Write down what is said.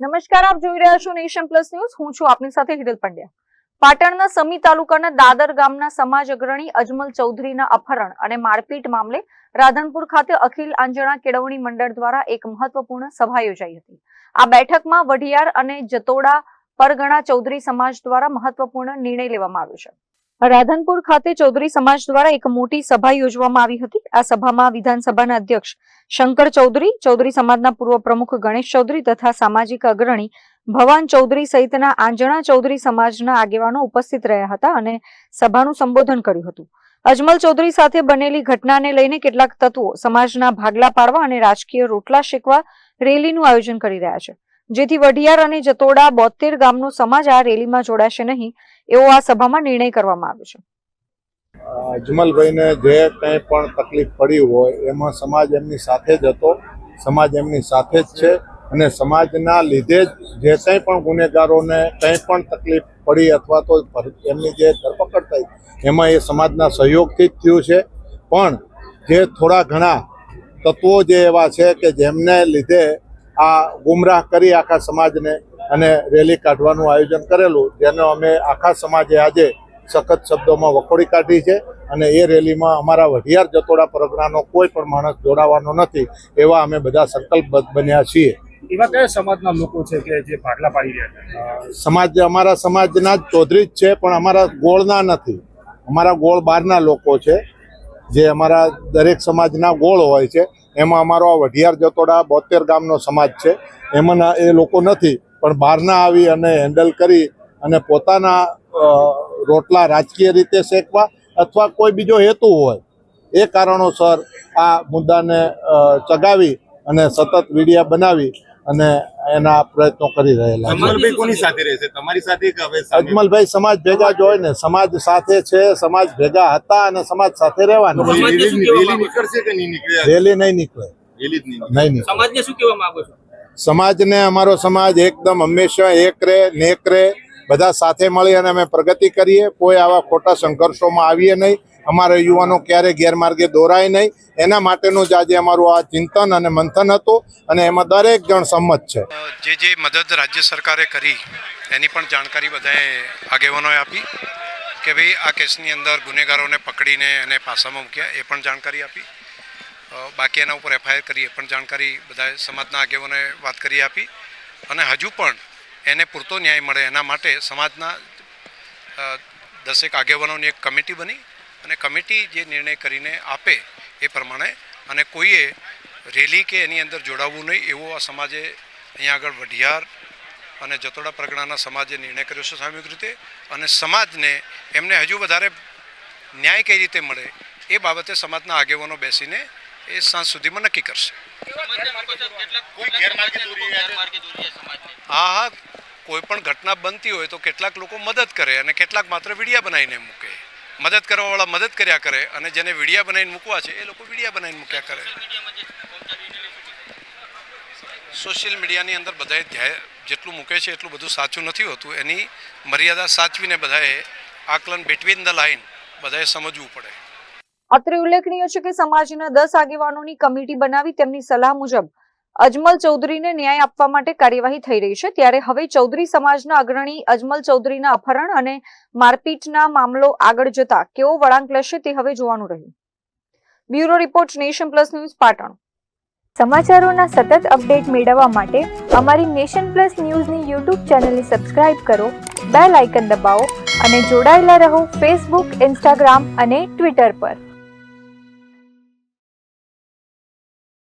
નમસ્કાર, આપ જોઈ રહ્યા છો નેશન પ્લસ ન્યૂઝ. હું છું આપની સાથે હિરલ પંડ્યા. પાટણના સમી તાલુકાના દાદર ગામના સમાજ અગ્રણી અજમલ ચૌધરીના અપહરણ અને મારપીટ મામલે રાધનપુર ખાતે અખિલ આંજણા કેળવણી મંડળ દ્વારા એક મહત્વપૂર્ણ સભા યોજાઈ હતી. આ બેઠકમાં વઢિયાર અને જતોડા પરગણા ચૌધરી સમાજ દ્વારા મહત્વપૂર્ણ નિર્ણય લેવામાં આવ્યો છે. રાધનપુર ખાતે ચૌધરી સમાજ દ્વારા એક મોટી સભા યોજવામાં આવી હતી. આ સભામાં વિધાનસભાના અધ્યક્ષ શંકર ચૌધરી, ચૌધરી સમાજના પૂર્વ પ્રમુખ ગણેશ ચૌધરી તથા સામાજિક અગ્રણી ભવાન ચૌધરી સહિતના આંજણા ચૌધરી સમાજના આગેવાનો ઉપસ્થિત રહ્યા હતા અને સભાનું સંબોધન કર્યું હતું. અજમલ ચૌધરી સાથે બનેલી ઘટનાને લઈને કેટલાક તત્વો સમાજના ભાગલા પાડવા અને રાજકીય રોટલા શેકવા રેલીનું આયોજન કરી રહ્યા છે, જેથી વઢિયાર અને જતોડા 72 ગામનો સમાજ આ રેલીમાં જોડાશે નહીં એવો આ સભામાં નિર્ણય કરવામાં આવ્યો છે. અજમલભાઈને જે કંઈ પણ તકલીફ પડી હોય એમાં સમાજ એમની સાથે જ હતો, સમાજ એમની સાથે જ છે અને સમાજના લીધે જ જે કંઈ પણ ગુનેગારોને કંઈ પણ તકલીફ પડી અથવા તો એમની જે ધરપકડ થઈ એમાં એ સમાજના સહયોગથી જ થયું છે. પણ જે થોડા ઘણા તત્વો જે એવા છે કે જેમને લીધે આ ગુમરાહ કરી આખા સમાજને અને રેલી કાઢવાનું આયોજન કરેલું, જેનો અમે આખા સમાજે આજે સખત શબ્દોમાં વખોડી કાઢી છે અને એ રેલીમાં અમારા વઢિયાર જતોડા પરગણાનો કોઈ પણ માણસ જોડાવાનો નથી એવા અમે બધા સંકલ્પબદ્ધ બન્યા છીએ. એવા કયા સમાજના લોકો છે કે જે ભાગલા પાડી રહ્યા છે? સમાજ અમારા સમાજના જ ચૌધરી જ છે, પણ અમારા ગોળના નથી. અમારા ગોળ બહારના લોકો છે, જે અમારા દરેક સમાજના ગોળ હોય છે. એમાં અમારો આ વઢિયાર જતોડા 72 ગામનો સમાજ છે, એમાંના એ લોકો નથી, પણ બહારના આવી અને હેન્ડલ કરી અને પોતાના રોટલા રાજકીય રીતે શેકવા અથવા કોઈ બીજો હેતુ હોય એ કારણોસર આ મુદ્દાને ચગાવી અને સતત વિડીયા બનાવી અને એના પ્રયત્નો કરી રહેલા. અજમલભાઈ કોની સાથે રહેશે? તમારી સાથે કે હવે? અજમલભાઈ સમાજ ભેગા જ હોય ને, સમાજ સાથે છે, સમાજ ભેગા હતા અને સમાજ સાથે રહેવાના. રેલી નીકળશે કે નહીં નીકળે? રેલી નહીં નીકળે, રેલી જ નહીં નહીં. સમાજને શું કહેવા માંગો છો? સમાજને અમારો સમાજ એકદમ હંમેશા એક રહે, નેક રહે, બધા સાથે મળી અને અમે પ્રગતિ કરીએ. કોઈ આવા ખોટા સંઘર્ષોમાં આવીએ નહીં. અમારા યુવાનો ક્યારે ગેરમાર્ગે દોરાય નહીં, એના માટેનું જ આજે અમારું આ ચિંતન અને મંથન હતું અને એમાં દરેક જણ સંમત છે. જે મદદ રાજ્ય સરકારે કરી એની પણ જાણકારી બધાએ આગેવાનોએ આપી કે ભાઈ આ કેસની અંદર ગુનેગારોને પકડીને એને પાસામાં મૂક્યા, એ પણ જાણકારી આપી. બાકી એના ઉપર FIR કરી એ પણ જાણકારી બધા સમાજના આગેવાનોએ વાત કરી આપી. અને હજુ પણ એને પૂરતો ન્યાય મળે એના માટે સમાજના 10 આગેવાનોની એક કમિટી બની અને કમિટી જે નિર્ણય કરીને આપે એ પ્રમાણે, અને કોઈએ રેલી કે એની અંદર જોડાવવું નહીં એવો આ સમાજે અહીંયા આગળ વઢિયાર અને જતોડા પરગણાના સમાજે નિર્ણય કર્યો છે સામૂહિક રીતે. અને સમાજને એમને હજુ વધારે ન્યાય કઈ રીતે મળે એ બાબતે સમાજના આગેવાનો બેસીને એ સાંજ સુધીમાં નક્કી કરશે. હા, કોઈ પણ ઘટના બનતી હોય તો કેટલાક લોકો મદદ કરે અને કેટલાક માત્ર વિડીયા બનાવીને મૂકે. મદદ કરવાવાળા મદદ કર્યા કરે અને જેને વિડીયા બનાવીને મૂકવા છે એ લોકો વિડીયા બનાવીને મૂક્યા કરે. સોશિયલ મીડિયાની અંદર બધાએ જેટલું મૂકે છે એટલું બધું સાચું નથી હોતું. એની મર્યાદા સાચવીને બધાએ આકલન બિટવીન ધ લાઇન બધાએ સમજવું પડે. અત્રે ઉલ્લેખનીય છે કે સમાજના 10 આગેવાનોની કમિટી બનાવી તેમની સલાહ મુજબ અજમલ ચૌધરીને ન્યાય આપવા માટે કાર્યવાહી થઈ રહી છે. ત્યારે હવે ચૌધરી સમાજના અગ્રણી અજમલ ચૌધરીના અપહરણ અને મારપીટના મામલો આગળ જતા કેવો વળાંક લેશે તે હવે જોવાનું રહ્યું. Bureau report, Nation Plus News, Patan. સમાચારોના સતત અપડેટ મેળવવા માટે અમારી નેશન પ્લસ ન્યૂઝની YouTube ચેનલને સબસ્ક્રાઇબ કરો, બેલ આઇકન દબાવો અને જોડાયેલા રહો Facebook, Instagram અને Twitter પર.